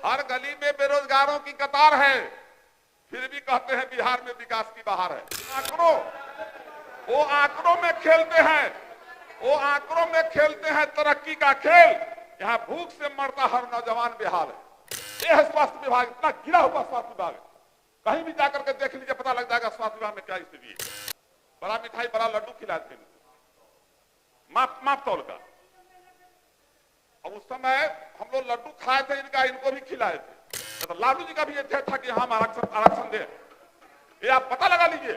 हर गली में बेरोजगारों की कतार है, फिर भी कहते हैं बिहार में विकास की बहार है। वो आंकड़ों में खेलते हैं, वो आंकड़ों में खेलते हैं तरक्की का खेल। यहाँ भूख से मरता हर नौजवान बेहाल है। ये है स्वास्थ्य विभाग, इतना गिरा हुआ स्वास्थ्य विभाग है। कहीं भी जाकर के देख लीजिए, पता लग जाएगा स्वास्थ्य विभाग में क्या स्थिति है। बड़ा मिठाई बड़ा लड्डू खिलाए थे, माप तौल का। अब उस समय हम लोग लड्डू खाए थे इनका, इनको भी खिलाए थे। तो लालू जी का भी ये था कि हम आरक्षण दे। ये आप पता लगा लीजिए,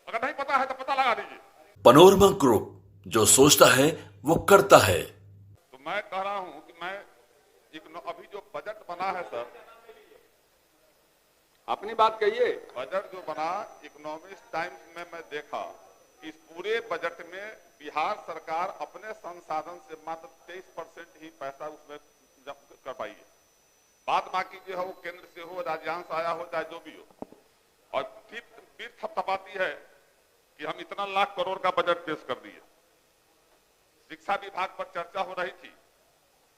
अगर नहीं पता है तो पता लगा लीजिए। पनोरमा ग्रुप, जो सोचता है वो करता है। तो मैं कह रहा हूं कि मैं अभी जो बजट बना है सर, अपनी बात कहिए। बजट जो बना इकोनॉमिक्स टाइम्स में मैं देखा कि इस पूरे बजट में बिहार सरकार अपने संसाधन से मात्र 23% ही पैसा उसमें कर पाई है। बात बाकी जो है वो केंद्र से हो, राज्यांश आया हो, चाहे जो भी हो। और फिर थपथपाती है कि हम इतना लाख करोड़ का बजट पेश कर दिए। शिक्षा विभाग पर चर्चा हो रही थी,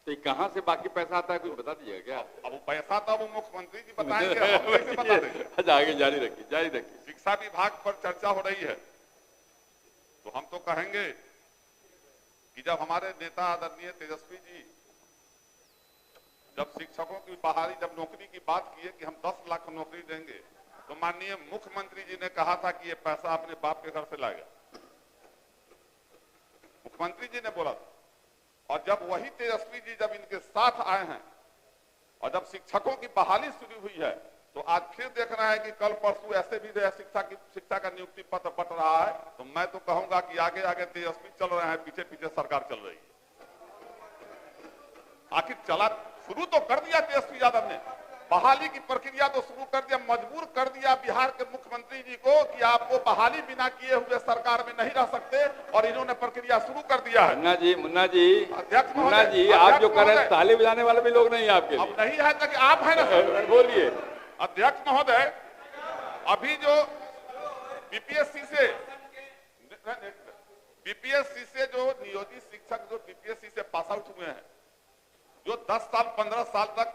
तो कहां से बाकी पैसा आता है कुछ बता दीजिएगा क्या? अब वो पैसा तो वो मुख्यमंत्री जी बताएंगे, हम कैसे बता देंगे? अच्छा आगे जारी रखिए, जारी रखिए। शिक्षा विभाग पर चर्चा हो रही है, तो हम तो कहेंगे कि जब हमारे नेता आदरणीय तेजस्वी जी जब शिक्षकों की बहाली, जब नौकरी की बात की है कि हम 10 लाख नौकरी देंगे, तो माननीय मुख्यमंत्री जी ने कहा था कि ये पैसा अपने बाप के घर से लाएगा, मुख्यमंत्री जी ने बोला था। और जब वही तेजस्वी जी जब इनके साथ आए हैं और जब शिक्षकों की बहाली शुरू हुई है, तो आज फिर देखना है कि कल परसों ऐसे भी शिक्षा का नियुक्ति पत्र बट रहा है। तो मैं तो कहूंगा कि आगे आगे तेजस्वी चल रहे हैं, पीछे पीछे सरकार चल रही है। आखिर चला शुरू तो कर दिया तेजस्वी यादव ने, बहाली की प्रक्रिया तो शुरू कर दिया, मजबूर कर दिया बिहार के मुख्यमंत्री जी को कि आपको बहाली बिना किए हुए सरकार में नहीं रह सकते, और इन्होंने प्रक्रिया शुरू कर दिया है। मुन्ना जी आप जो कर रहे हैं, ताली बजाने वाले भी लोग नहीं है आपके लिए। अब नहीं है कि आप है ना, बोलिए। अध्यक्ष महोदय, अभी जो बीपीएससी से जो नियोजित शिक्षक जो बीपीएससी से पास आउट हुए हैं, जो 10 साल 15 साल तक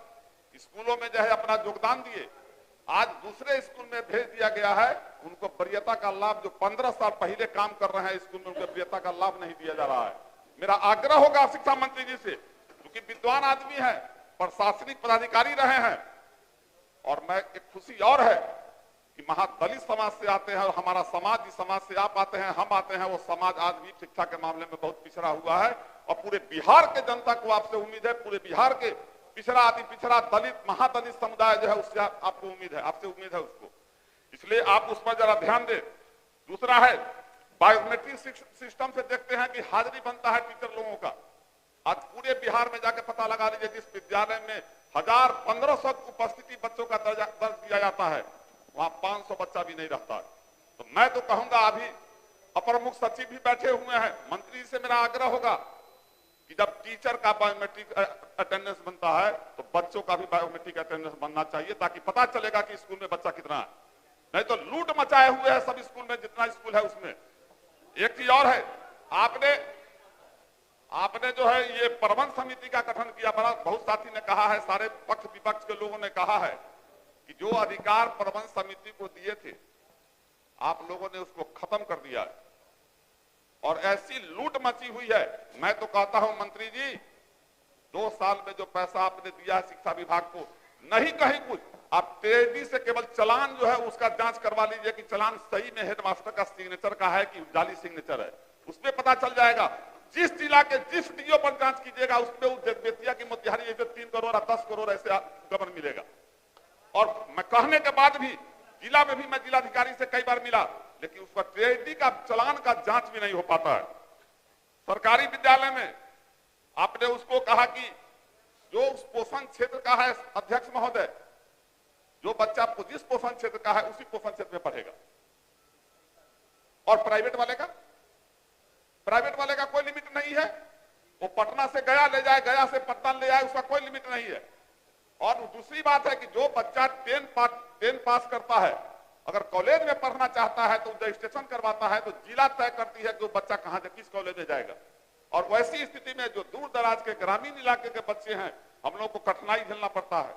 स्कूलों में जो है अपना योगदान दिए, आज दूसरे स्कूल में भेज दिया गया है। उनको वरीयता का लाभ, जो 15 साल पहले काम कर रहे हैं स्कूल में, उनको वरीयता का लाभ नहीं दिया जा रहा है। मेरा आग्रह होगा शिक्षा मंत्री जी से, क्योंकि विद्वान आदमी है, प्रशासनिक पदाधिकारी रहे हैं, और मैं एक खुशी और है कि महादलित समाज से आते हैं, और हमारा समाज जिस समाज से आप आते हैं, हम आते हैं, वो समाज आज भी शिक्षा के मामले में बहुत पिछड़ा हुआ है। और पूरे बिहार के जनता को आपसे उम्मीद है, पूरे बिहार के पिछड़ा अति पिछड़ा दलित महादलित समुदाय जो है उससे आपको उम्मीद है, आपसे उम्मीद है उसको, इसलिए आप उस पर जरा ध्यान दें। दूसरा है बायोमेट्रिक सिस्टम से देखते हैं कि हाजिरी बनता है टीचर लोगों का। आज पूरे बिहार में जाके पता लगा लीजिए, जिस विद्यालय में 1500 उपस्थिति बच्चों का दर्ज दिया जाता है, वहां 500 बच्चा भी नहीं रहता है। तो मैं तो कहूंगा, अभी अपर मुख्य सचिव भी बैठे हुए हैं, मंत्री से मेरा आग्रह होगा कि जब टीचर का बायोमेट्रिक अटेंडेंस बनता है, तो बच्चों का भी बायोमेट्रिक अटेंडेंस बनना चाहिए, ताकि पता चलेगा कि स्कूल में बच्चा कितना है। नहीं तो लूट मचाए हुए है सब स्कूल में, जितना स्कूल है उसमें। एक चीज और है, आपने जो है ये प्रबंध समिति का गठन किया, बहुत साथी ने कहा है, सारे पक्ष विपक्ष के लोगों ने कहा है कि जो अधिकार प्रबंध समिति को दिए थे, आप लोगों ने उसको खत्म कर दिया है, और ऐसी लूट मची हुई है। मैं तो कहता हूं मंत्री जी, 2 साल में जो पैसा आपने दिया है शिक्षा विभाग को, नहीं कहीं कुछ, आप तेजी से केवल चालान जो है उसका जांच करवा लीजिए कि चालान सही में हेडमास्टर का सिग्नेचर का है कि जाली सिग्नेचर है, उसमें पता चल जाएगा। जिस जिला के जिस डीओ पर जांच कीजिएगा, उसमें बेतिया की मोतिहारी 3 करोड़ 10 करोड़ ऐसे गबन मिलेगा। और मैं कहने के बाद भी जिला में भी मैं जिलाधिकारी से कई बार मिला, लेकिन उस पर ट्रेडी का चालान का जांच भी नहीं हो पाता है। सरकारी विद्यालय में आपने उसको कहा कि जो उस पोषण क्षेत्र का है अध्यक्ष महोदय, जो बच्चा जिस पोषण क्षेत्र का है उसी पोषण क्षेत्र में पढ़ेगा। और प्राइवेट वाले का कोई लिमिट नहीं है, वो पटना से गया ले जाए, गया से पटना ले जाए, उसका कोई लिमिट नहीं है। और दूसरी बात है कि जो बच्चा 10 पास करता है, अगर कॉलेज में पढ़ना चाहता है तो रजिस्ट्रेशन करवाता है, तो जिला तय करती है कि वो बच्चा कहां से किस कॉलेज में जाएगा। और वैसी स्थिति में जो दूर दराज के ग्रामीण इलाके के बच्चे हैं, हम लोग को कठिनाई झेलना पड़ता है।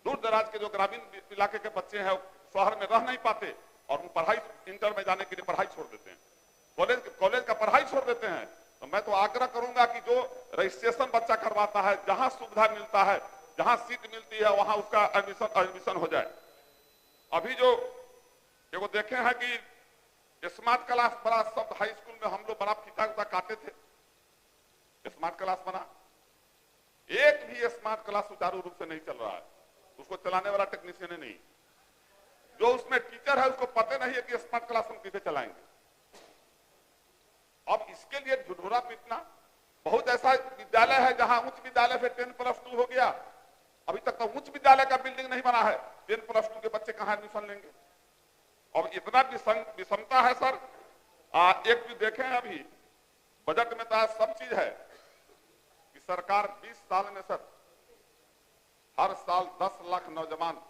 दूर दराज के जो ग्रामीण इलाके के बच्चे हैं शहर में रह नहीं पाते और वो पढ़ाई इंटर में जाने के लिए पढ़ाई छोड़ देते हैं, कॉलेज का पढ़ाई छोड़ देते हैं। तो मैं तो आग्रह करूंगा कि जो रजिस्ट्रेशन बच्चा करवाता है, जहां सुविधा मिलता है, जहां सीट मिलती है, वहां उसका एडमिशन हो जाए। अभी जो देखो देखे हैं कि स्मार्ट क्लास बड़ा शब्द हाई स्कूल में हम लोग बड़ा फीता काटे थे, स्मार्ट क्लास बना, एक भी स्मार्ट क्लास सुचारू रूप से नहीं चल रहा है, उसको चलाने वाला टेक्नीशियन नहीं, जो उसमें टीचर है उसको पता नहीं है कि स्मार्ट क्लास हम किसे चलाएंगे। अब इसके लिए ढुढुरा पीटना, बहुत ऐसा विद्यालय है जहां उच्च विद्यालय से 10+2 हो गया, अभी तक तो उच्च विद्यालय का बिल्डिंग नहीं बना है, 10+2 के बच्चे कहां एडमिशन लेंगे। और इतना विषमता है सर। एक भी देखें अभी बजट में तो सब चीज है कि सरकार 20 साल में सर हर साल 10 लाख नौजवान,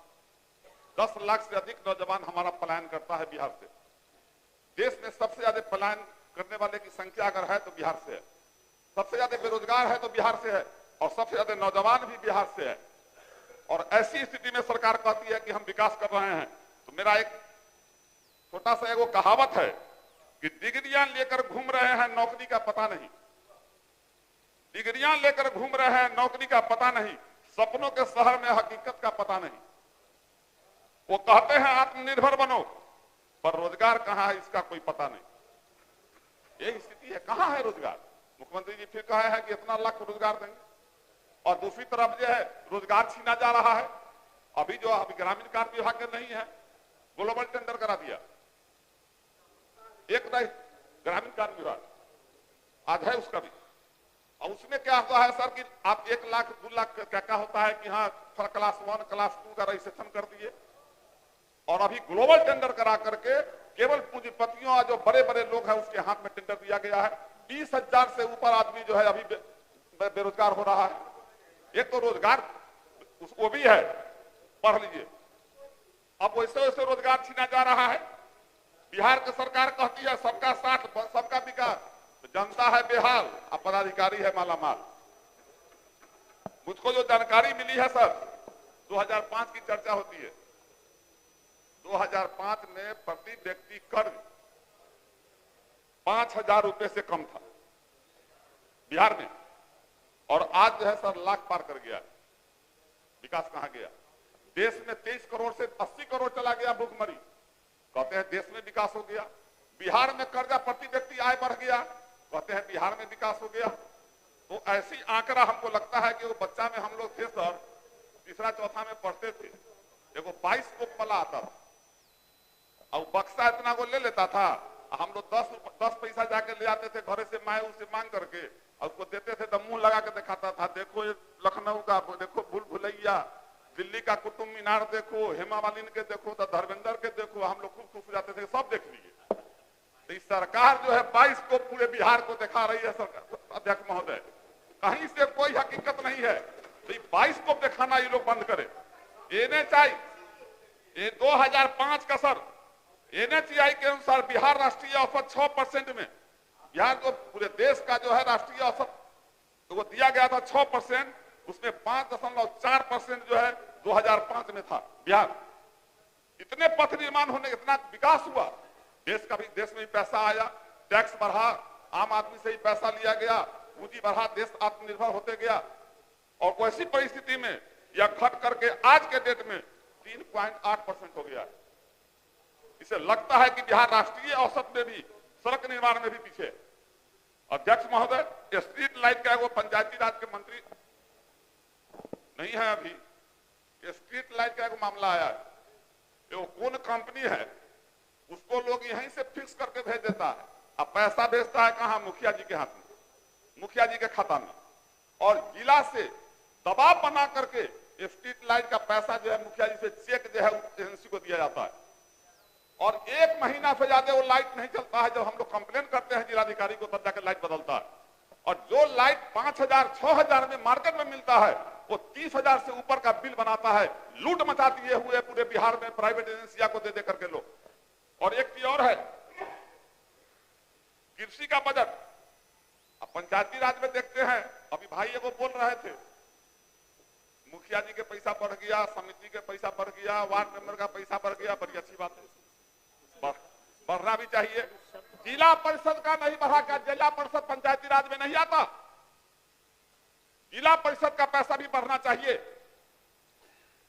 10 लाख से अधिक नौजवान हमारा पलायन करता है बिहार से। देश में सबसे ज्यादा पलायन करने वाले की संख्या अगर है तो बिहार से है, सबसे ज्यादा बेरोजगार है तो बिहार से है, और सबसे ज्यादा नौजवान भी बिहार से है। और ऐसी स्थिति में सरकार कहती है कि हम विकास कर रहे हैं। तो मेरा एक छोटा सा एगो कहावत है कि डिग्रियां लेकर घूम रहे हैं, नौकरी का पता नहीं, डिग्रियां लेकर घूम रहे हैं, नौकरी का पता नहीं, सपनों के शहर में हकीकत का पता नहीं। वो कहते हैं आत्मनिर्भर बनो, पर रोजगार कहां है इसका कोई पता नहीं। यही स्थिति है, कहां है रोजगार। मुख्यमंत्री जी फिर कहे हैं कि इतना लाख रोजगार देंगे, और दूसरी तरफ जो है रोजगार छीना जा रहा है। अभी ग्रामीण कार्य विभाग के नहीं है, ग्लोबल टेंडर करा दिया, एक ग्रामीण कार्य विभाग आज है उसका भी। और उसमें क्या होता है सर कि आप 1 लाख 2 लाख क्या होता है कि हाँ क्लास 1 क्लास 2 का रजिस्ट्रेशन कर दिए, और अभी ग्लोबल टेंडर करा करके केवल पूंजीपतियों और जो बड़े बड़े लोग हैं उसके हाथ में टेंडर दिया गया है। 20,000 से ऊपर आदमी जो है अभी बेरोजगार हो रहा है। एक तो रोजगार वो भी है, पढ़ लीजिए। अब वैसे वैसे रोजगार छीना जा रहा है। बिहार की सरकार कहती है सबका साथ सबका विकास, जनता है बेहाल और पदाधिकारी है मालामाल। मुझको जो जानकारी मिली है सर, 2005 की चर्चा होती है, 2005 में प्रति व्यक्ति कर्ज 5,000 रुपए से कम था बिहार में, और आज जो है सर लाख पार कर गया। विकास कहां गया। देश में 23 करोड़ से 80 करोड़ चला गया भूखमरी, कहते हैं देश में विकास हो गया। बिहार में कर्जा प्रति व्यक्ति आय बढ़ गया, कहते हैं बिहार में विकास हो गया। तो ऐसी आंकड़ा हमको लगता है कि वो बच्चा में हम लोग थे सर, तीसरा चौथा में पढ़ते थे, देखो 22 को पला आता था, और बक्सा इतना को ले लेता था, हम लोग 10 पैसा जाके ले आते थे घरे से, माए उसे मांग करके, और उसको देते थे तो मुंह लगा के दिखाता था, देखो ये लखनऊ का देखो, भूल भुलैया, दिल्ली का कुतुब मीनार देखो, हेमा मालिनी के देखो, तो धर्मेंद्र के देखो। हम लोग खूब खुश हो जाते थे, सब देख लीजिए। तो इस सरकार जो है 22 को पूरे बिहार को दिखा रही है सरकार, अध्यक्ष महोदय, कहीं से कोई हकीकत नहीं है। तो 22 को दिखाना ये लोग बंद करे। NHI ये 2005 का सर, NHI के अनुसार बिहार राष्ट्रीय औसत 6% में, बिहार जो पूरे देश का जो है राष्ट्रीय औसत तो वो दिया गया था 6%, उसमें 5.4% जो है 2005 में था बिहार। इतने पथ निर्माण होने, इतना विकास हुआ, देश में भी पैसा आया, टैक्स बढ़ा, आम आदमी से ही पैसा लिया गया, पूंजी बढ़ा, देश आत्मनिर्भर होते गया। और वैसी परिस्थिति में यह घट करके आज के डेट में 3.8% हो गया। इसे लगता है कि बिहार राष्ट्रीय औसत में भी, सड़क निर्माण में भी पीछे। अध्यक्ष महोदय, स्ट्रीट लाइट का वो पंचायती राज के मंत्री नहीं है अभी, स्ट्रीट लाइट का एक मामला आया है, वो कौन कंपनी है, उसको लोग यहीं से फिक्स करके भेज देता है, अब पैसा भेजता है कहां, मुखिया जी के हाथ में, मुखिया जी के खाता में, और जिला से दबाव बना करके स्ट्रीट लाइट का पैसा जो है मुखिया जी से चेक जो है एजेंसी को दिया जाता है, और 1 महीना से ज्यादा वो लाइट नहीं चलता है। जब हम लोग कंप्लेन करते हैं जिलाधिकारी को, तब जाकर लाइट बदलता है। और जो लाइट 5,000 6,000 में मार्केट में मिलता है, वो 30,000 से ऊपर का बिल बनाता है। लूट मचा दिए हुए पूरे बिहार में प्राइवेट एजेंसियां को दे दे करके लोग। और एक चीज और है, कृषि का बजट अब पंचायती राज में देखते हैं, अभी भाई को बोल रहे थे, मुखिया जी के पैसा बढ़ गया, समिति के पैसा बढ़ गया, वार्ड मेंबर का पैसा बढ़ गया, बड़ी अच्छी बात है, बढ़ना भी चाहिए। जिला परिषद का नहीं बढ़ा क्या? जिला परिषद पंचायती राज में नहीं आता? जिला परिषद का पैसा भी बढ़ना चाहिए।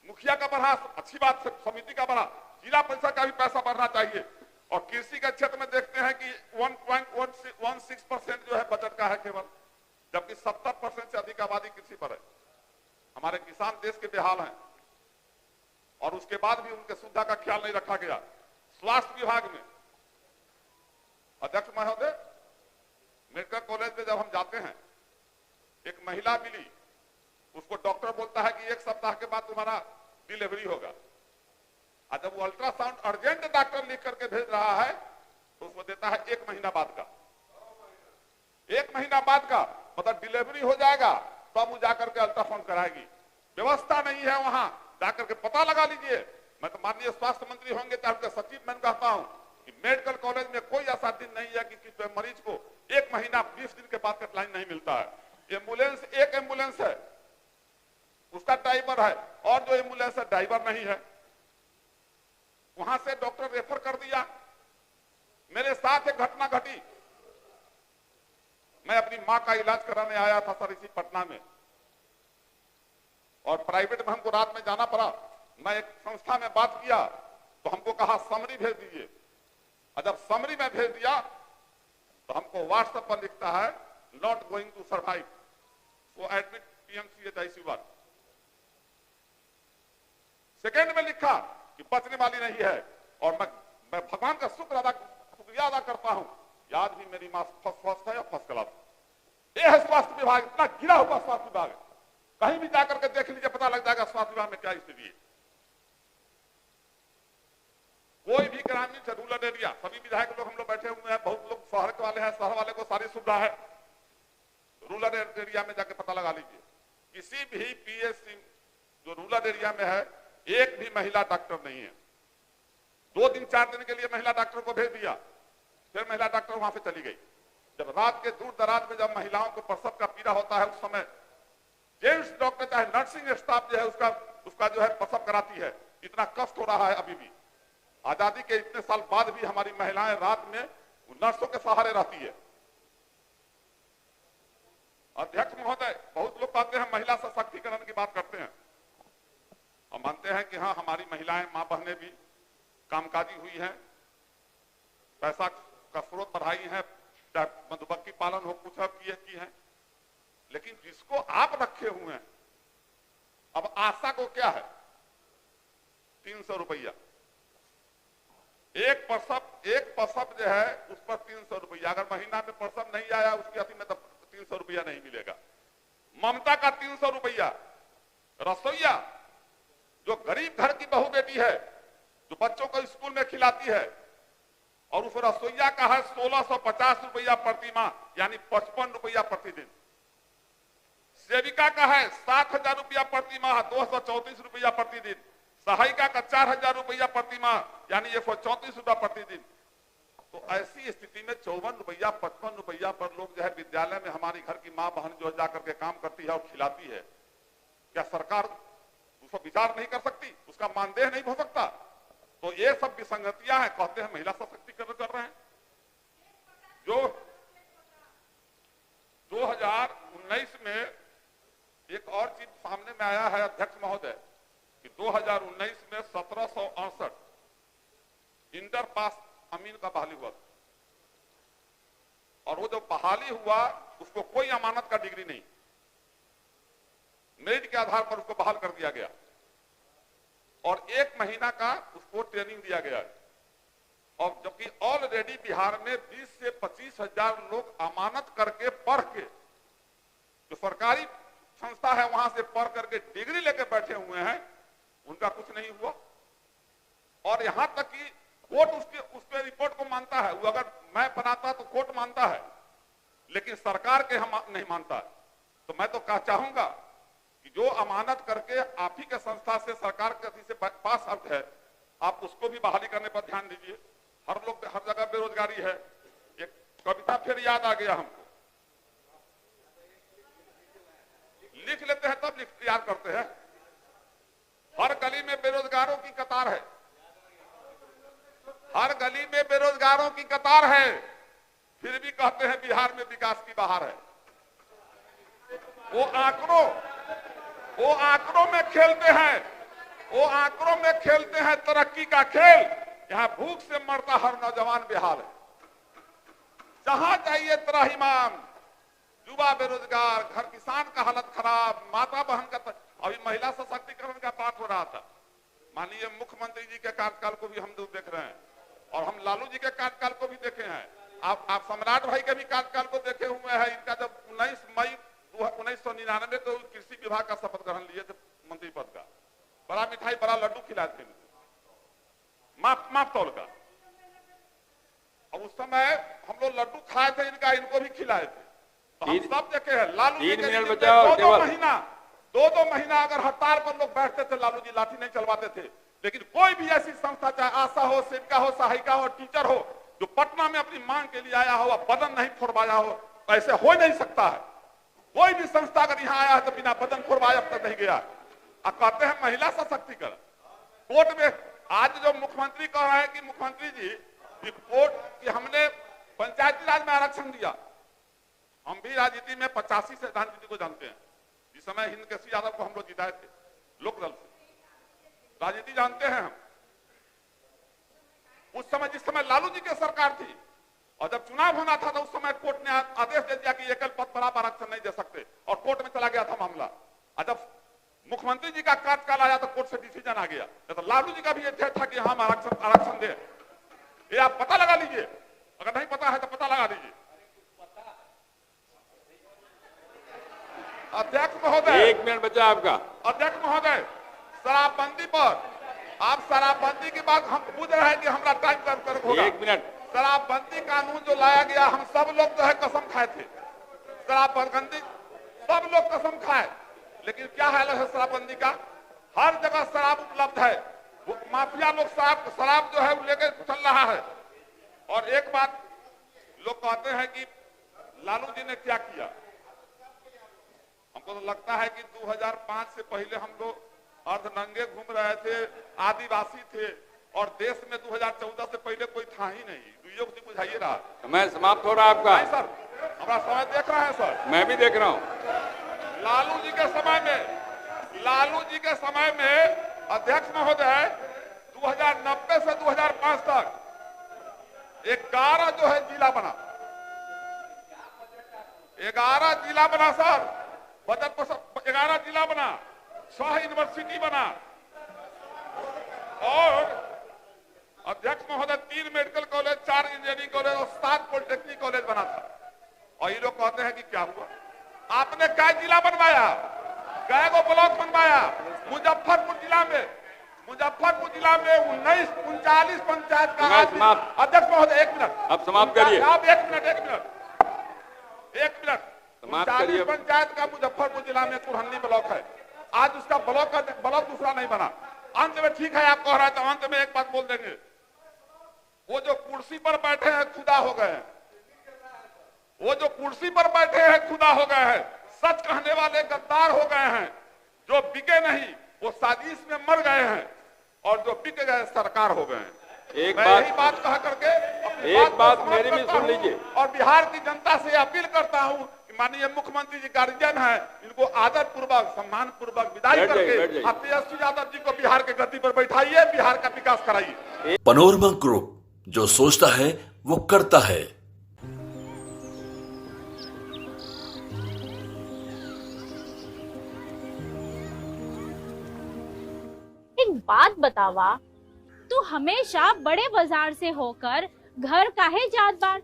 मुखिया का बढ़ा, अच्छी बात, समिति का बढ़ा, जिला परिषद का भी पैसा बढ़ना चाहिए। और कृषि के क्षेत्र में देखते हैं कि 1.16% जो है बजट का है केवल, जबकि 70% से अधिक आबादी कृषि पर है। हमारे किसान देश के बेहाल हैं और उसके बाद भी उनके सुविधा का ख्याल नहीं रखा गया। स्वास्थ्य विभाग में अध्यक्ष महोदय, मेडिकल कॉलेज में जब हम जाते हैं, एक महिला मिली, उसको डॉक्टर बोलता है कि 1 सप्ताह के बाद तुम्हारा डिलीवरी होगा, और जब वो अल्ट्रासाउंड अर्जेंट डॉक्टर लिख करके भेज रहा है तो उसको देता है 1 महीना बाद का। 1 महीना बाद का मतलब डिलीवरी हो जाएगा तो अब वो जाकर के अल्ट्रासाउंड कराएगी। व्यवस्था नहीं है वहां, जाकर के पता लगा लीजिए। मैं तो माननीय स्वास्थ्य मंत्री होंगे चाहे उनके सचिव, मैं कहता हूं कि मेडिकल कॉलेज में कोई ऐसा दिन नहीं है कि मरीज को 1 महीना 20 दिन के बाद का लाइन नहीं मिलता है। एम्बुलेंस, एक एम्बुलेंस है, उसका ड्राइवर है, और जो एम्बुलेंस है ड्राइवर नहीं है। वहां से डॉक्टर रेफर कर दिया। मेरे साथ एक घटना घटी, मैं अपनी मां का इलाज कराने आया था सर इसी पटना में, और प्राइवेट में हमको रात में जाना पड़ा। मैं एक संस्था में बात किया तो हमको कहा समरी भेज दीजिए, और जब समरी में भेज दिया तो हमको व्हाट्सएप पर लिखता है नॉट गोइंग टू सर्वाइव, वो एडमिट पीएमसीएच आईसीयू। सेकेंड में लिखा कि बचने वाली नहीं है, और मैं भगवान का शुक्रिया अदा करता हूं, आज भी मेरी मां फर्स्ट है या फर्स्ट क्लास। ये है स्वास्थ्य विभाग, इतना गिरा हुआ स्वास्थ्य विभाग है। कहीं भी जाकर के देख लीजिए, पता लग जाएगा स्वास्थ्य विभाग में क्या स्थिति है। कोई भी ग्रामीण से रूरल एरिया, सभी विधायक लोग हम लोग बैठे हुए हैं, बहुत लोग शहर के वाले हैं, शहर वाले को सारी सुविधा है। रूरल एरिया में जाके पता लगा लीजिए, किसी भी पीएचसी जो रूरल एरिया में है, एक भी महिला डॉक्टर नहीं है। 2 दिन 4 दिन के लिए महिला डॉक्टर को भेज दिया, फिर महिला डॉक्टर वहां से चली गई। जब रात के दूर दराज में जब महिलाओं को प्रसव का पीड़ा होता है, उस समय जेंट्स डॉक्टर चाहे नर्सिंग स्टाफ जो है उसका जो है प्रसव कराती है। इतना कष्ट हो रहा है अभी भी, आजादी के इतने साल बाद भी हमारी महिलाएं रात में नर्सों के सहारे रहती है। अध्यक्ष महोदय, बहुत लोग कहते हैं महिला सशक्तिकरण की बात करते हैं। हम मानते हैं कि हाँ, हमारी महिलाएं, मां बहनें भी कामकाजी हुई हैं, पैसा का स्रोत बढ़ाई है, चाहे मधुमक्खी पालन हो, कुछ की है, लेकिन जिसको आप रखे हुए हैं, अब आशा को क्या है 300 रुपया, एक प्रसव जो है उस पर 300 रुपया। अगर महीना में प्रसव नहीं आया उसकी अति में तो 300 रुपया नहीं मिलेगा। ममता का 300 रुपया। रसोईया जो गरीब घर की बहू बेटी है, जो बच्चों को स्कूल में खिलाती है, और उस रसोईया का है 1650 रुपया प्रति माह, यानी 55 रुपया प्रतिदिन। सेविका का है 7000 रुपया प्रति माह, 234 रुपया प्रतिदिन। सहायिका का 4000 रुपया प्रति माह, यानी 134 रुपया प्रतिदिन। तो ऐसी स्थिति में 54 रुपया 55 रुपया पर लोग जो है विद्यालय में हमारी घर की मां बहन जो जाकर के काम करती है और खिलाती है, क्या सरकार उसको विचार नहीं कर सकती? उसका मानदेय नहीं हो सकता? तो ये सब विसंगतियां हैं। कहते हैं महिला सशक्तिकरण कर रहे हैं। जो 2019 में एक और चीज सामने में आया है अध्यक्ष महोदय, कि 2019 में 1768 इंटर पास अमीन का बहाली हुआ, और वो जो बहाली हुआ उसको कोई अमानत का डिग्री नहीं, मेरिट के आधार पर उसको बहाल कर दिया गया, और 1 महीना का उसको ट्रेनिंग दिया गया है। और जबकि ऑलरेडी बिहार में 20 से 25 हजार लोग अमानत करके पढ़ के, जो सरकारी संस्था है वहां से पढ़ करके डिग्री लेके बैठे हुए हैं, उनका कुछ नहीं हुआ। और यहां तक कि कोर्ट उसके रिपोर्ट को मानता है। वो अगर मैं बनाता तो कोर्ट मानता है, लेकिन सरकार के हम नहीं मानता है। तो मैं तो चाहूंगा कि जो अमानत करके आप ही के संस्था से सरकार के से पास आउट है, आप उसको भी बहाली करने पर ध्यान दीजिए। हर जगह बेरोजगारी है। एक कविता फिर याद आ गया हमको, लिख लेते हैं तब याद करते हैं। में बेरोजगारों की कतार है, हर गली में बेरोजगारों की कतार है, फिर भी कहते हैं बिहार में विकास की बहार है। वो आंकड़ों में खेलते हैं, वो आंकड़ों में खेलते हैं तरक्की का खेल। यहां भूख से मरता हर नौजवान बेहाल है। जहां जाइए त्राहिमाम, युवा बेरोजगार, घर किसान का हालत खराब, माता बहन का। अभी महिला सशक्तिकरण का बात हो रहा था। माननीय मुख्यमंत्री जी के कार्यकाल को भी हम लोग देख रहे हैं और हम लालू जी के कार्यकाल को भी देखे हैं। आप सम्राट भाई के भी कार्यकाल को देखे हुए हैं। इनका जब 19 मई 1999 को कृषि विभाग का शपथ ग्रहण लिए थे मंत्री पद का, बड़ा मिठाई बड़ा लड्डू खिलाए थे, माप तौल का। और उस समय हम लोग लड्डू खाए थे इनका, इनको भी खिलाए थे। तो हम सब देखे हैं लालू जी के दो महीना अगर हड़ताल पर लोग बैठते थे, लालू जी लाठी नहीं चलवाते थे। लेकिन कोई भी ऐसी संस्था, चाहे आशा हो, सेविका हो, सहायिका हो, टीचर हो, जो पटना में अपनी मांग के लिए आया हो, बदन नहीं फोड़वाया हो, ऐसे हो नहीं सकता है। कोई भी संस्था अगर यहाँ आया है तो बिना बदन फोड़वाए अब तक नहीं गया। अब कहते हैं महिला सशक्तिकरण। कोर्ट में आज जो मुख्यमंत्री कह रहे हैं कि मुख्यमंत्री जी कोर्ट कि हमने पंचायती राज में आरक्षण दिया। हम भी राजनीति में 85 से राजनीति को जानते हैं। जिस समय हिंद केसरी यादव को हम लोग जिताए थे लोकदल से, राजनीति जानते हैं हम। उस समय जिस समय लालू जी की सरकार थी और जब चुनाव होना था तो उस समय कोर्ट ने आदेश दे दिया कि एकल पद पर आप आरक्षण नहीं दे सकते और कोर्ट में चला गया था मामला। और जब मुख्यमंत्री जी का कार्यकाल आया तो कोर्ट से डिसीजन आ गया। तो लालू जी का भी यह था कि हम आरक्षण दें। ये आप पता लगा लीजिए, अगर नहीं पता है तो पता लगा लीजिए। अध्यक्ष महोदय, 1 मिनट बचा आपका। अध्यक्ष महोदय, शराबबंदी पर आप शराबबंदी की बात हम पूछ रहे हैं कि हमारा टाइम कब होगा। 1 मिनट। शराबबंदी कानून जो लाया गया, हम सब लोग जो है कसम खाए थे शराबबंदी, सब लोग कसम खाए। लेकिन क्या हाल है शराबबंदी का? हर जगह शराब उपलब्ध है, माफिया लोग शराब जो है लेकर चल रहा है। और एक बात लोग कहते हैं कि लालू जी ने क्या किया। हमको तो लगता है कि 2005 से पहले हम लोग अर्धनंगे घूम रहे थे, आदिवासी थे और देश में 2014 से पहले कोई था ही नहीं। दुइयोग जी बुझाइए रहा। मैं समाप्त हो रहा आपका। नहीं सर, हमारा समय देख रहे हैं सर। मैं भी देख रहा हूँ। लालू जी के समय में अध्यक्ष महोदय 2090 से 2005 तक 11 जो है जिला बना, 11 जिला बना सर। बजट पर 11 जिला बना, 6 यूनिवर्सिटी बना और अध्यक्ष महोदय 3 मेडिकल कॉलेज, 4 इंजीनियरिंग कॉलेज और 7 पॉलिटेक्निक कॉलेज बना था। और ये लोग कहते हैं कि क्या हुआ? आपने क्या जिला बनवाया, कै गो ब्लॉक बनवाया? मुजफ्फरपुर जिला में 39 पंचायत का। अध्यक्ष महोदय 1 मिनट, अब समाप्त करिए। आप 1 मिनट 39 पंचायत का मुजफ्फरपुर जिला में कुरहन्नी ब्लॉक है। आज उसका ब्लॉक दूसरा नहीं बना। अंत में ठीक है आप कह रहे हैं तो अंत में एक बात बोल देंगे, वो जो कुर्सी पर बैठे हैं खुदा हो गए हैं। वो जो कुर्सी पर बैठे हैं खुदा हो गए हैं। सच कहने वाले गद्दार हो गए हैं। जो बिके नहीं वो साजिश में मर गए हैं और जो बिक गए सरकार हो गए हैं। यही बात कह करके एक बात मेरी भी सुन लीजिए और बिहार की जनता से अपील करता हूं कि माननीय मुख्यमंत्री जी गार्जियन है, इनको आदर पूर्वक सम्मान पूर्वक विदाई करके आप तेजस्वी यादव जी को बिहार के गद्दी पर बैठाइए, बिहार का विकास कराइए। पनोरमा ग्रुप, जो सोचता है वो करता है। एक बात बतावा, तू हमेशा बड़े बाजार से होकर घर काहे जात बार?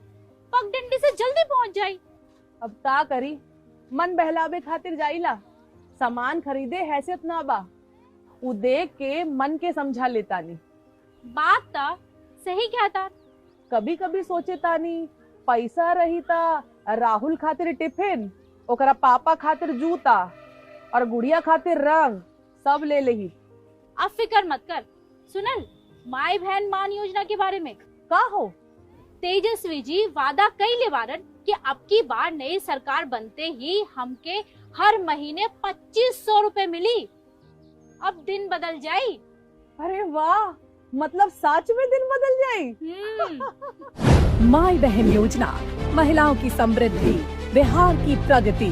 पगडंडी से जल्दी पहुंच जाई। अब का करी, मन बहलावे खातिर जाइला। सामान खरीदे हैसियत ना बा, उ देख के मन के समझा लेता नी। बात ता सही कहता। कभी कभी सोचे तानी पैसा रही ता राहुल खातिर टिफिन, ओकरा पापा खातिर जूता और गुड़िया खातिर रंग सब ले लेही। अब फिक्र मत कर। सुनल माई बहन मान योजना के बारे में का हो? तेजस्वी जी वादा कइले बारन कि अब की बार नई सरकार बनते ही हमके हर महीने 2500 रुपए मिली। अब दिन बदल जाई अरे वाह, मतलब सच में दिन बदल जाए। हम्म। माई बहन योजना, महिलाओं की समृद्धि, बिहार की प्रगति।